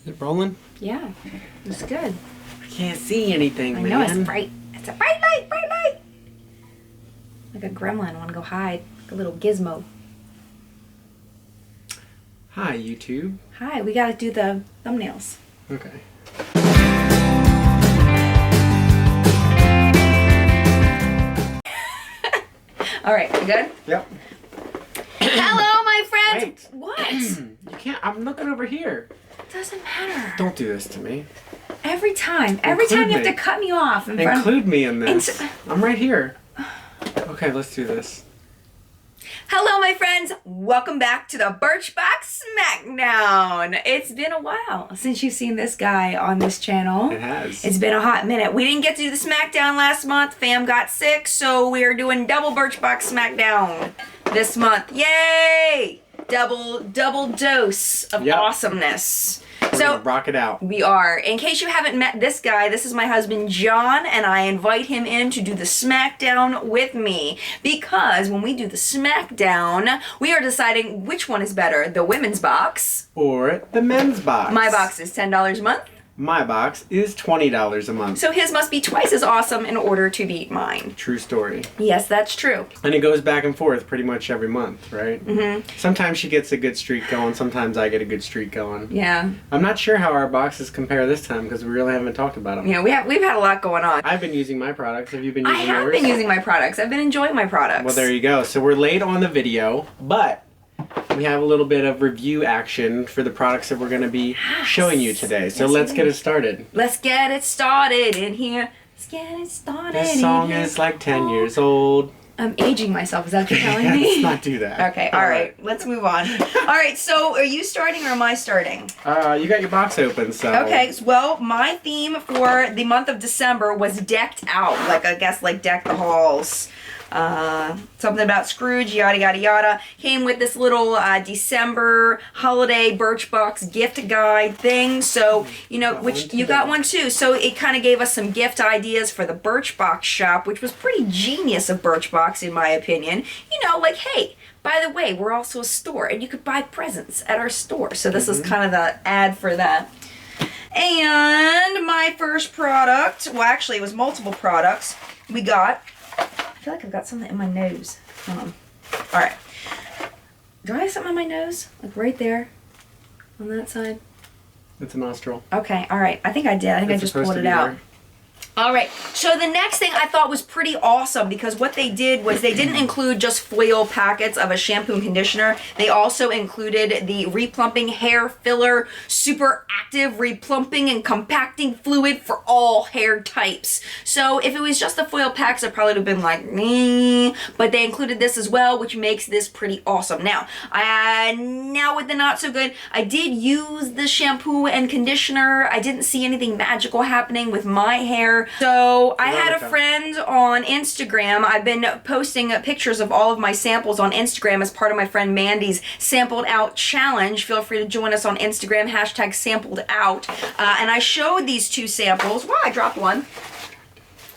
Is it rolling? Yeah, it's good. I can't see anything, man. I know, it's bright. It's a bright light, bright light. Like a gremlin, want to go hide. Like a little gizmo. Hi, YouTube. Hi, we gotta do the thumbnails. Okay. All right, you good? Yep. Hello, my friends. Wait. What? You can't. I'm looking over here. Doesn't matter. Don't do this to me. Every time you have to cut me off. Include me in this. I'm right here. Okay, let's do this. Hello, my friends. Welcome back to the Birchbox Smackdown. It's been a while since you've seen this guy on this channel. It has. It's been a hot minute. We didn't get to do the Smackdown last month. Fam got sick, so we're doing double Birchbox Smackdown this month. Yay! Double dose of awesomeness. We're gonna rock it out. We are. In case you haven't met this guy, this is my husband John, and I invite him in to do the Smackdown with me. Because when we do the Smackdown, we are deciding which one is better, the women's box or the men's box. My box is $10 a month. My box is $20 a month. So his must be twice as awesome in order to beat mine. True story. Yes, that's true. And it goes back and forth pretty much every month, right? Mm-hmm. Sometimes she gets a good streak going. Sometimes I get a good streak going. Yeah. I'm not sure how our boxes compare this time because we really haven't talked about them. Yeah, we've had a lot going on. I've been using my products. Have you been using yours? I have been using my products. I've been enjoying my products. Well, there you go. So we're late on the video, but we have a little bit of review action for the products that we're going to be showing you today. So let's get it started. Let's get it started in here. Let's get it started. This song is like 10 years old. I'm aging myself. Is that what you're telling me? Let's not do that. Okay, all right. Let's move on. All right, so are you starting or am I starting? You got your box open, so. Okay, well, my theme for the month of December was decked out. Like, I guess, like deck the halls. Something about Scrooge, yada yada yada. Came with this little December holiday Birchbox gift guide thing. So, you know, which you got one too. So it kind of gave us some gift ideas for the Birchbox shop, which was pretty genius of Birchbox in my opinion. You know, like, hey, by the way, we're also a store and you could buy presents at our store. So this is kind of the ad for that. And my first product, well actually it was multiple products, we got, I feel like I've got something in my nose. Hold on. Alright. Do I have something in my nose? Like right there? On that side? It's a nostril. Okay, alright. I think I did. I think I just pulled it out. Alright, so the next thing I thought was pretty awesome because what they did was they didn't include just foil packets of a shampoo and conditioner. They also included the replumping hair filler, super active replumping and compacting fluid for all hair types. So if it was just the foil packs, it probably would have been like, but they included this as well, which makes this pretty awesome. Now with the not so good, I did use the shampoo and conditioner. I didn't see anything magical happening with my hair. So I had a friend on Instagram. I've been posting pictures of all of my samples on Instagram as part of my friend Mandy's Sampled Out Challenge. Feel free to join us on Instagram, hashtag Sampled Out. And I showed these two samples. Wow, I dropped one.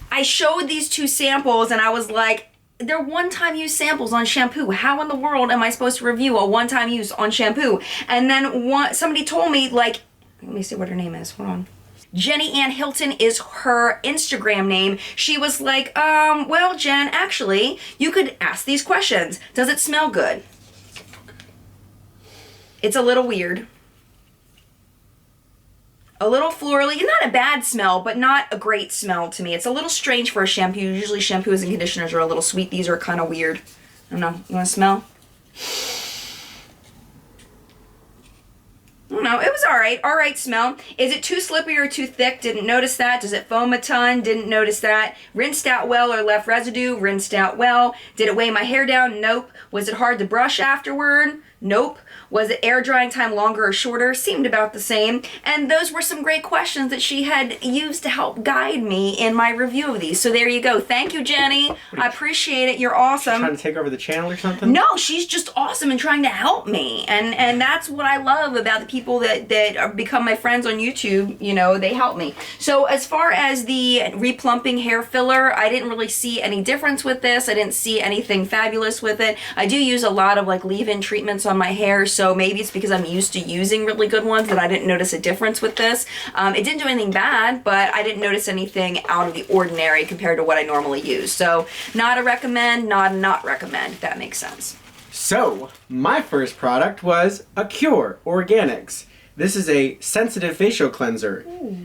I showed these two samples and I was like, they're one-time use samples on shampoo. How in the world am I supposed to review a one-time use on shampoo? And then somebody told me, like, let me see what her name is. Hold on. Jenny Ann Hilton is her Instagram name. She was like, well, Jen, actually, you could ask these questions. Does it smell good? It's a little weird. A little florally, not a bad smell, but not a great smell to me. It's a little strange for a shampoo. Usually shampoos and conditioners are a little sweet. These are kind of weird. I don't know. You want to smell? I don't know. It was alright. Alright smell. Is it too slippery or too thick? Didn't notice that. Does it foam a ton? Didn't notice that. Rinsed out well or left residue? Rinsed out well. Did it weigh my hair down? Nope. Was it hard to brush afterward? Nope. Was it air drying time longer or shorter? Seemed about the same. And those were some great questions that she had used to help guide me in my review of these. So there you go. Thank you, Jenny. I appreciate it. You're awesome. She's trying to take over the channel or something? No, she's just awesome and trying to help me. And that's what I love about the people that become my friends on YouTube. You know, they help me. So as far as the replumping hair filler, I didn't really see any difference with this. I didn't see anything fabulous with it. I do use a lot of like leave-in treatments on my hair, so maybe it's because I'm used to using really good ones that I didn't notice a difference with this. It didn't do anything bad, but I didn't notice anything out of the ordinary compared to what I normally use. So not a recommend, not recommend, if that makes sense. So, my first product was Acure Organics. This is a sensitive facial cleanser.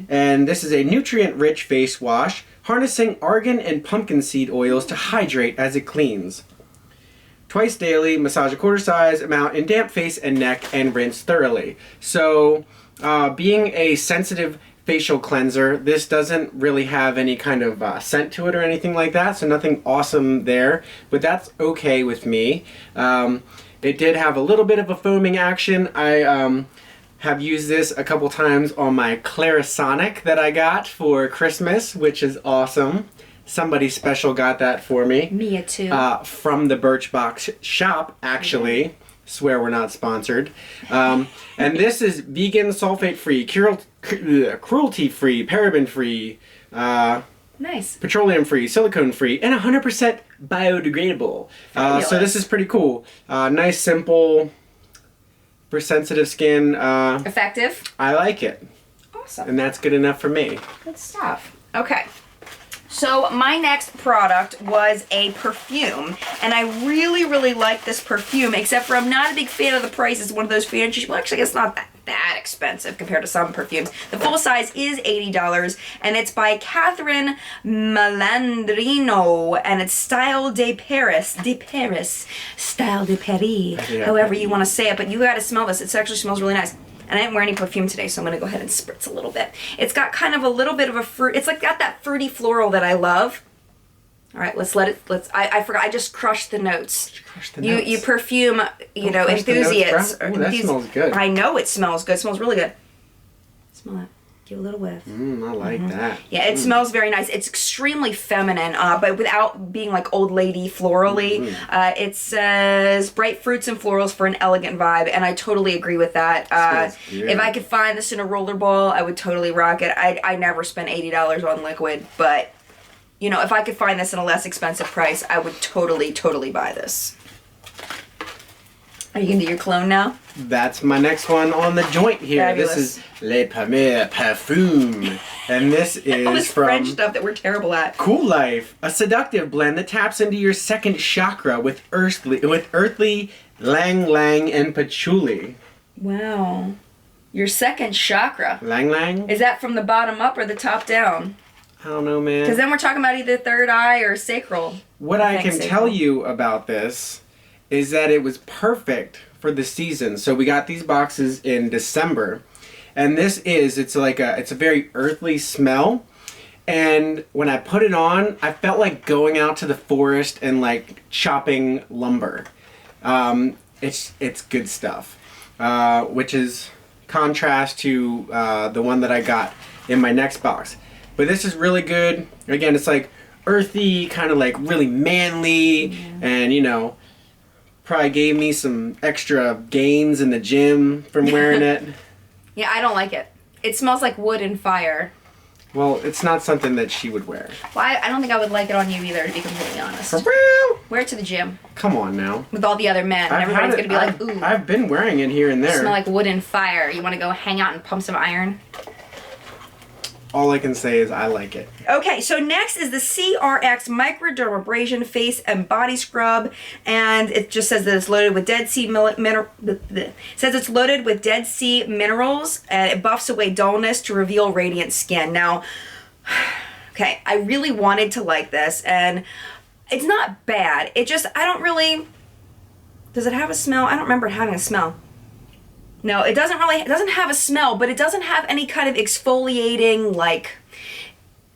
And this is a nutrient-rich face wash, harnessing argan and pumpkin seed oils to hydrate as it cleans. Twice daily, massage a quarter size amount in damp face and neck and rinse thoroughly. So, being a sensitive facial cleanser, this doesn't really have any kind of scent to it or anything like that, so nothing awesome there, but that's okay with me. It did have a little bit of a foaming action. I have used this a couple times on my Clarisonic that I got for Christmas, which is awesome. Somebody special got that for me. Me too. From the Birchbox shop, actually. Swear we're not sponsored. And this is vegan, sulfate-free, cruelty-free, paraben-free, nice. petroleum-free, silicone-free, and 100% biodegradable. So this is pretty cool. Nice, simple, for sensitive skin. Effective. I like it. Awesome. And that's good enough for me. Good stuff. Okay. So my next product was a perfume, and I really, really like this perfume, except for I'm not a big fan of the price. It's one of those fancy, well, actually it's not that expensive compared to some perfumes. The full size is $80, and it's by Catherine Malandrino, and it's Style de Paris, Style de Paris, however you want to say it, but you gotta smell this. It actually smells really nice. And I didn't wear any perfume today, so I'm going to go ahead and spritz a little bit. It's got kind of a little bit of a fruit. It's like got that fruity floral that I love. All right, I forgot. I just crushed the notes. You perfume, enthusiasts. Ooh, that smells good. I know it smells good. It smells really good. Smell it. Give a little whiff. I like that. Yeah, it smells very nice. It's extremely feminine, but without being like old lady florally. It says bright fruits and florals for an elegant vibe, and I totally agree with that. If I could find this in a roller ball, I would totally rock it. I never spent $80 on liquid, but if I could find this in a less expensive price, I would totally buy this. Are you gonna do your cologne now? That's my next one on the joint here. Fabulous. This is Le Pamir Perfume. And this is all this from French stuff that we're terrible at. Cool Life, a seductive blend that taps into your second chakra with earthly lang lang and patchouli. Wow. Your second chakra. Lang lang? Is that from the bottom up or the top down? I don't know, man. Because then we're talking about either third eye or sacral. What I can tell you about this is that it was perfect for the season. So we got these boxes in December, and it's a very earthly smell. And when I put it on, I felt like going out to the forest and like chopping lumber. It's good stuff, which is contrast to the one that I got in my next box. But this is really good. Again, it's like earthy, kind of like really manly, and probably gave me some extra gains in the gym from wearing it. Yeah, I don't like it. It smells like wood and fire. Well, it's not something that she would wear. Well, I don't think I would like it on you either, to be completely honest. For real? Wear it to the gym. Come on now. With all the other men. And everybody's going to be like, ooh. I've been wearing it here and there. Smell like wood and fire. You want to go hang out and pump some iron? All I can say is I like it. Okay, so next is the CRX Microdermabrasion Face and Body Scrub, and it just says that it's loaded with Dead Sea minerals, and it buffs away dullness to reveal radiant skin. Now, okay, I really wanted to like this, and it's not bad. It just, does it have a smell? I don't remember it having a smell. No, it doesn't have a smell, but it doesn't have any kind of exfoliating,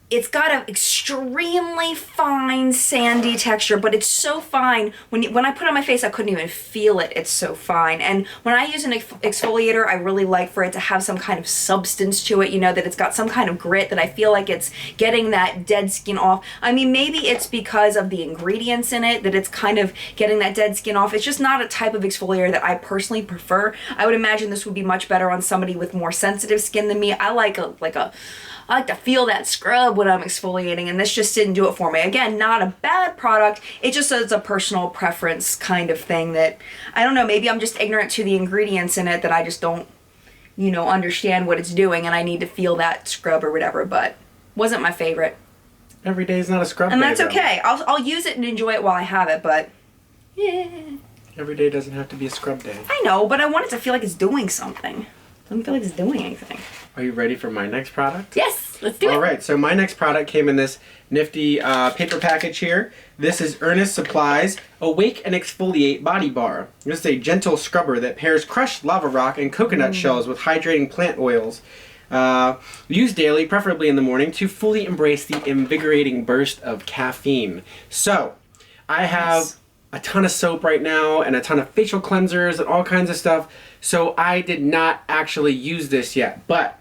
it's got an extremely fine sandy texture, but it's so fine. When I put it on my face, I couldn't even feel it. It's so fine. And when I use an exfoliator, I really like for it to have some kind of substance to it, that it's got some kind of grit, that I feel like it's getting that dead skin off. I mean, maybe it's because of the ingredients in it that it's kind of getting that dead skin off. It's just not a type of exfoliator that I personally prefer. I would imagine this would be much better on somebody with more sensitive skin than me. I like to feel that scrub when I'm exfoliating, and this just didn't do it for me. Again, not a bad product. It just is a personal preference kind of thing that, I don't know, maybe I'm just ignorant to the ingredients in it that I just don't, you know, understand what it's doing, and I need to feel that scrub or whatever, but wasn't my favorite. Every day is not a scrub day. And that's though. okay. I'll use it and enjoy it while I have it, but yeah. Every day doesn't have to be a scrub day. I know, but I want it to feel like it's doing something. It doesn't feel like it's doing anything. Are you ready for my next product? Yes, let's do it. All right, so my next product came in this nifty paper package here. This is Earnest Supplies Awake and Exfoliate Body Bar. This is a gentle scrubber that pairs crushed lava rock and coconut shells with hydrating plant oils. Use daily, preferably in the morning, to fully embrace the invigorating burst of caffeine. So, I have a ton of soap right now and a ton of facial cleansers and all kinds of stuff. So I did not actually use this yet, but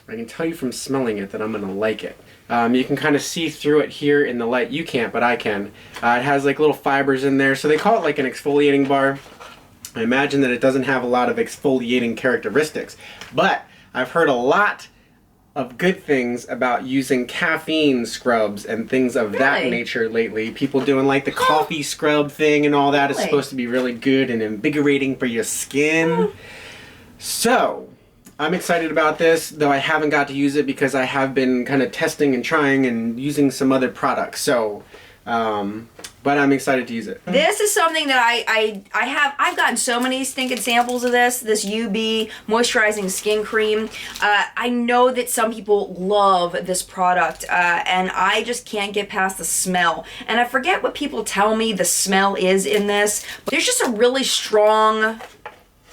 I can tell you from smelling it that I'm gonna like it. You can kind of see through it here in the light. You can't, but I can. It has like little fibers in there, so they call it like an exfoliating bar. I imagine that it doesn't have a lot of exfoliating characteristics, but I've heard a lot of good things about using caffeine scrubs and things of that nature lately. People doing like the coffee scrub thing and all that is supposed to be really good and invigorating for your skin. So, I'm excited about this, though I haven't got to use it because I have been kind of testing and trying and using some other products. So, but I'm excited to use it. This is something that I've gotten so many stinking samples of this UB moisturizing skin cream. I know that some people love this product, and I just can't get past the smell. And I forget what people tell me the smell is in this, but there's just a really strong,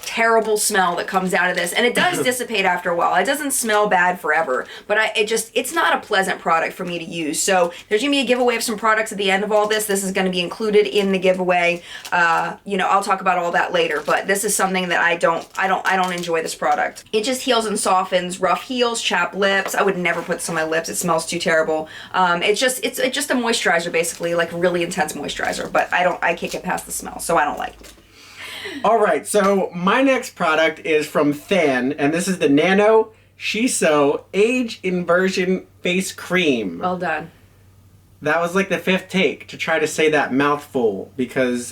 terrible smell that comes out of this, and it does dissipate after a while. It doesn't smell bad forever, but it's not a pleasant product for me to use. So there's gonna be a giveaway of some products at the end of all this. This is gonna be included in the giveaway. You know, I'll talk about all that later, but this is something that I don't enjoy this product. It just heals and softens rough heels, chapped lips. I would never put this on my lips. It smells too terrible. It's just a moisturizer, basically, like really intense moisturizer, but I can't get past the smell, so I don't like it. Alright, so my next product is from Than, and this is the Nano Shiso Age Inversion Face Cream. Well done. That was like the 5th take to try to say that mouthful because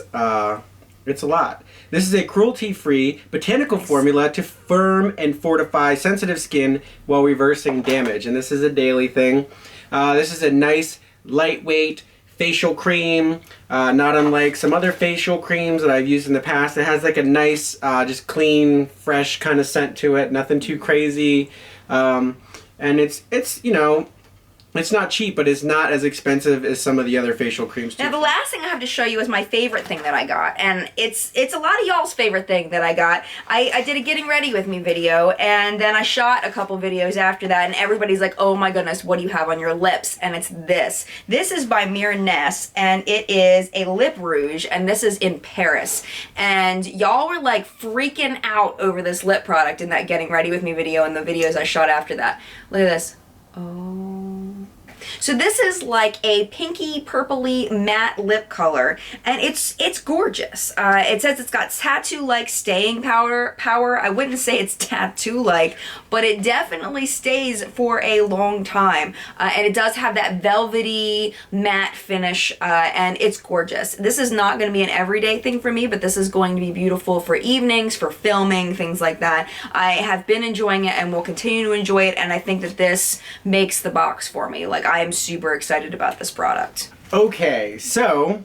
it's a lot. This is a cruelty-free botanical formula to firm and fortify sensitive skin while reversing damage, and this is a daily thing. This is a nice, lightweight facial cream, not unlike some other facial creams that I've used in the past. It has like a nice, just clean, fresh kind of scent to it, nothing too crazy, and it's you know, it's not cheap, but it's not as expensive as some of the other facial creams too. Now the last thing I have to show you is my favorite thing that I got, and it's a lot of y'all's favorite thing that I got. I did a getting ready with me video, and then I shot a couple videos after that, and everybody's like, oh my goodness, what do you have on your lips? And it's this. This is by Earnest, and it is a lip rouge, and this is in Paris. And y'all were like freaking out over this lip product in that getting ready with me video and the videos I shot after that. Look at this. Oh. So this is like a pinky purpley matte lip color, and it's gorgeous. It says it's got tattoo-like staying power. I wouldn't say it's tattoo-like, but it definitely stays for a long time. And it does have that velvety matte finish, and it's gorgeous. This is not going to be an everyday thing for me, but this is going to be beautiful for evenings, for filming, things like that. I have been enjoying it and will continue to enjoy it, and I think that this makes the box for me. Like, I am super excited about this product. Okay, so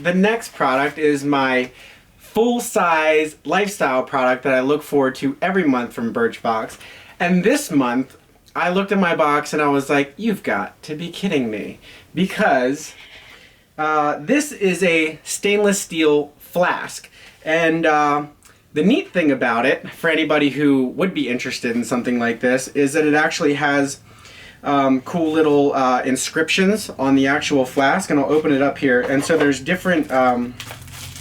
the next product is my full-size lifestyle product that I look forward to every month from Birchbox. And this month, I looked at my box and I was like, you've got to be kidding me. Because this is a stainless steel flask. And the neat thing about it, for anybody who would be interested in something like this, is that it actually has cool little inscriptions on the actual flask, and I'll open it up here. And so there's different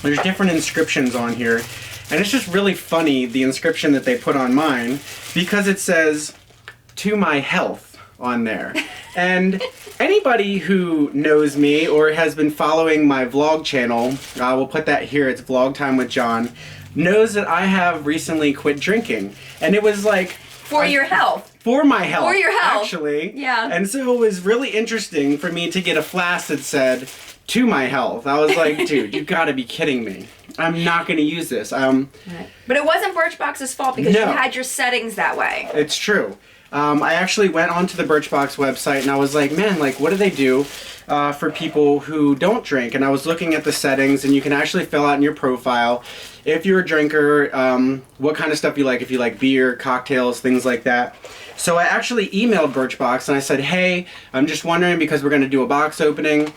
inscriptions on here, and it's just really funny, the inscription that they put on mine, because it says, "To my health," on there. And anybody who knows me or has been following my vlog channel, we'll put that here, it's Vlog Time with John, knows that I have recently quit drinking. And it was like For your health. For my health. For your health. Actually. Yeah. And so it was really interesting for me to get a flask that said, to my health. I was like, dude, you gotta be kidding me. I'm not gonna use this. Right. But it wasn't Birchbox's fault because you had your settings that way. It's true. I actually went onto the Birchbox website and I was like, man, like, what do they do for people who don't drink? And I was looking at the settings, and you can actually fill out in your profile if you're a drinker, what kind of stuff you like, if you like beer, cocktails, things like that. So I actually emailed Birchbox and I said, hey, I'm just wondering, because we're going to do a box opening,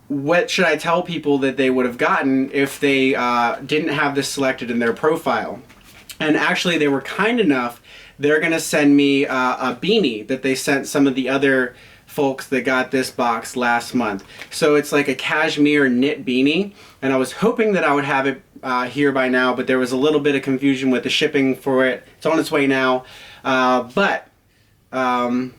what should I tell people that they would have gotten if they didn't have this selected in their profile? And actually they were kind enough. They're going to send me a beanie that they sent some of the other folks that got this box last month. So it's like a cashmere knit beanie, and I was hoping that I would have it here by now, but there was a little bit of confusion with the shipping for it. It's on its way now. But you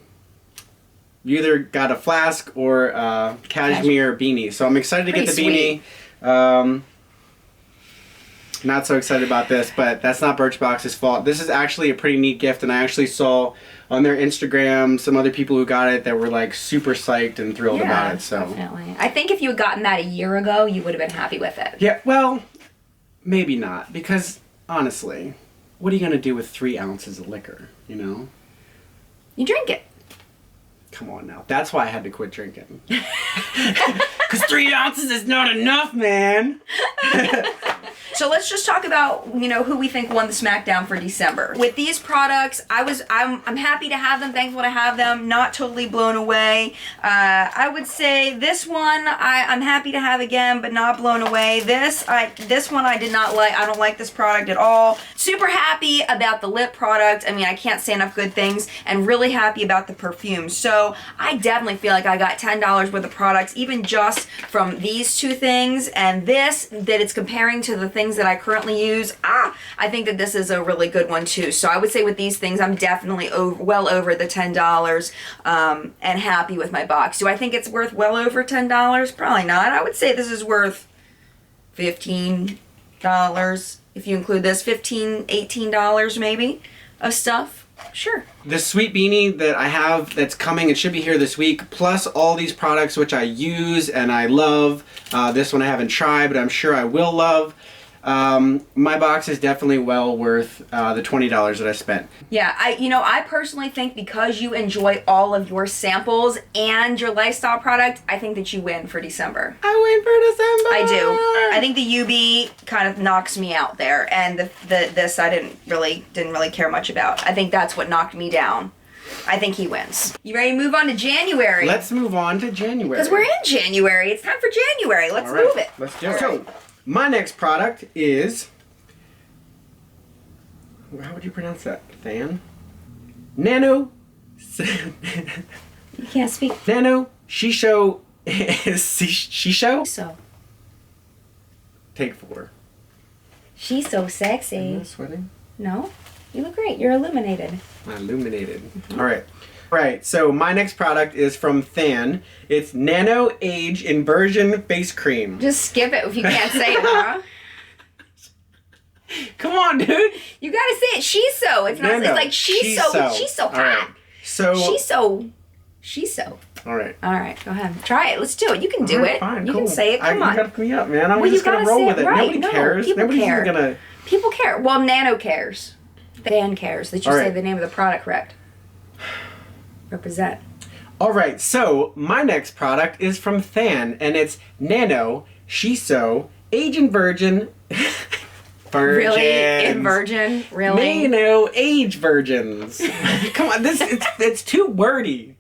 either got a flask or a cashmere beanie. So I'm excited to get the beanie. Not so excited about this, but that's not Birchbox's fault. This is actually a pretty neat gift, and I actually saw on their Instagram some other people who got it that were like super psyched and thrilled about it. So definitely. I think if you had gotten that a year ago, you would have been happy with it. Yeah, well, maybe not, because honestly, what are you gonna do with 3 ounces of liquor? You know, you drink it. Come on now. That's why I had to quit drinking. Because 3 ounces is not enough, man. So let's just talk about, you know, who we think won the Smackdown for December. With these products, I'm happy to have them, thankful to have them, not totally blown away. I would say this one I'm happy to have again, but not blown away. This one I did not like. I don't like this product at all. Super happy about the lip product. I mean, I can't say enough good things, and really happy about the perfume. So I definitely feel like I got $10 worth of products, even just from these two things, and this, that it's comparing to the things that I currently use. I think that this is a really good one too. So I would say with these things, I'm definitely well over the $10 and happy with my box. Do I think it's worth well over $10? Probably not. I would say this is worth $15 if you include this, $15, $18 maybe of stuff. Sure. The sweet beanie that I have that's coming, it should be here this week, plus all these products which I use and I love. This one I haven't tried, but I'm sure I will love. My box is definitely well worth the $20 that I spent. Yeah, I personally think because you enjoy all of your samples and your lifestyle product, I think that you win for December. I win for December. I do. I think the UB kind of knocks me out there, and this I didn't really care much about. I think that's what knocked me down. I think he wins. You ready to move on to January? Let's move on to January. Because we're in January. It's time for January. Let's move it. Let's do it. So, my next product is, how would you pronounce that? Than? Nano. You can't speak. Nano Shisho. Shisho? So. Take 4. She's so sexy. Am I sweating? No. You look great. You're illuminated. Illuminated. Mm-hmm. All right. So my next product is from Than. It's Nano Age Inversion Face Cream. Just skip it if you can't say it, huh? Come on, dude. You gotta say it. She's so. It's not. It's like she's so hot. Right. So she's so. All right. All right. Go ahead. Try it. Let's do it. You can do it. Fine, you cool. can say it. Come on. You gotta pick me up, man. I'm just gonna roll with it. Right. Nobody cares. Nobody's care. even gonna. People care. Well, Nano cares. Than cares that you say the name of the product correct. Represent. All right, so my next product is from Than, and it's Nano Shiso Age and Virgin. Really? In virgin? Really? Nano Age Virgins. Come on, it's too wordy.